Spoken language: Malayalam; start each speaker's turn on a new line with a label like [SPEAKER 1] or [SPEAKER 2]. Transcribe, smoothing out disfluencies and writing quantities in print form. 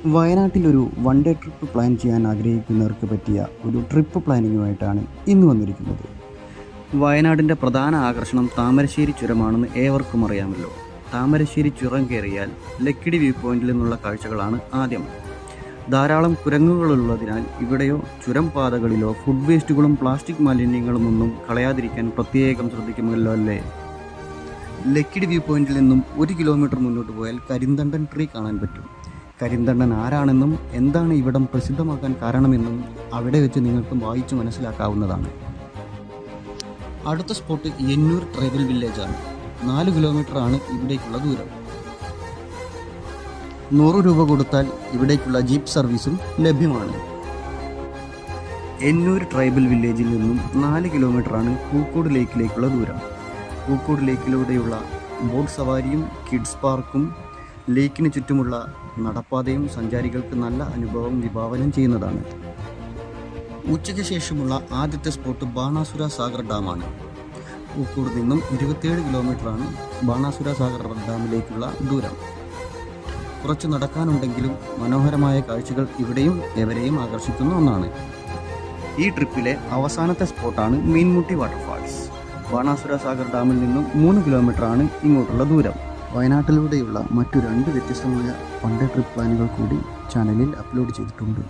[SPEAKER 1] വയനാട്ടിലൊരു വൺ ഡേ ട്രിപ്പ് പ്ലാൻ ചെയ്യാൻ ആഗ്രഹിക്കുന്നവർക്ക് പറ്റിയ ഒരു ട്രിപ്പ് പ്ലാനിങ്ങുമായിട്ടാണ് ഇന്ന് വന്നിരിക്കുന്നത്. വയനാടിൻ്റെ പ്രധാന ആകർഷണം താമരശ്ശേരി ചുരമാണെന്ന് ഏവർക്കും അറിയാമല്ലോ. താമരശ്ശേരി ചുരം കയറിയാൽ ലക്കിടി വ്യൂ പോയിന്റിൽ നിന്നുള്ള കാഴ്ചകളാണ് ആദ്യം. ധാരാളം കുരങ്ങുകളുള്ളതിനാൽ ഇവിടെയോ ചുരം പാതകളിലോ ഫുഡ് വേസ്റ്റുകളും പ്ലാസ്റ്റിക് മാലിന്യങ്ങളും ഒന്നും കളയാതിരിക്കാൻ പ്രത്യേകം ശ്രദ്ധിക്കുമല്ലോ അല്ലേ. ലക്കിടി വ്യൂ പോയിന്റിൽ നിന്നും 1 കിലോമീറ്റർ മുന്നോട്ട് പോയാൽ കരിന്തണ്ടൻ ട്രീ കാണാൻ പറ്റും. കരിന്തണ്ടൻ ആരാണെന്നും എന്താണ് ഇവിടം പ്രസിദ്ധമാക്കാൻ കാരണമെന്നും അവിടെ വെച്ച് നിങ്ങൾക്ക് വായിച്ച് മനസ്സിലാക്കാവുന്നതാണ്. അടുത്ത സ്പോട്ട് എന്നൂർ ട്രൈബൽ വില്ലേജാണ്. 4 കിലോമീറ്ററാണ് ഇവിടേക്കുള്ള ദൂരം. 100 രൂപ കൊടുത്താൽ ഇവിടേക്കുള്ള ജീപ്പ് സർവീസും ലഭ്യമാണ്. എന്നൂർ ട്രൈബൽ വില്ലേജിൽ നിന്നും 4 കിലോമീറ്ററാണ് പൂക്കോട് ലേക്കിലേക്കുള്ള ദൂരം. പൂക്കോട് ലേക്കിലൂടെയുള്ള ബോട്ട് സവാരിയും കിഡ്സ് പാർക്കും ലേക്കിന് ചുറ്റുമുള്ള നടപ്പാതയും സഞ്ചാരികൾക്ക് നല്ല അനുഭവം വിഭാവനം ചെയ്യുന്നതാണ്. ഉച്ചയ്ക്ക് ശേഷമുള്ള ആദ്യത്തെ സ്പോട്ട് ബാണാസുര സാഗർ ഡാമാണ്. പൂക്കോട് നിന്നും 27 കിലോമീറ്ററാണ് ബാണാസുര സാഗർ ഡാമിലേക്കുള്ള ദൂരം. കുറച്ച് നടക്കാനുണ്ടെങ്കിലും മനോഹരമായ കാഴ്ചകൾ ഇവിടെയും എവരെയും ആകർഷിക്കുന്ന ഒന്നാണ്. ഈ ട്രിപ്പിലെ അവസാനത്തെ സ്പോട്ടാണ് മീൻമുട്ടി വാട്ടർഫാൾസ്. ബാണാസുര സാഗർ ഡാമിൽ നിന്നും 3 കിലോമീറ്ററാണ് ഇങ്ങോട്ടുള്ള ദൂരം. വയനാട്ടിലൂടെയുള്ള മറ്റു 2 വ്യത്യസ്തമായ വൺ ഡേ ട്രിപ്പ് പ്ലാനുകൾ കൂടി ചാനലിൽ അപ്ലോഡ് ചെയ്തിട്ടുണ്ട്.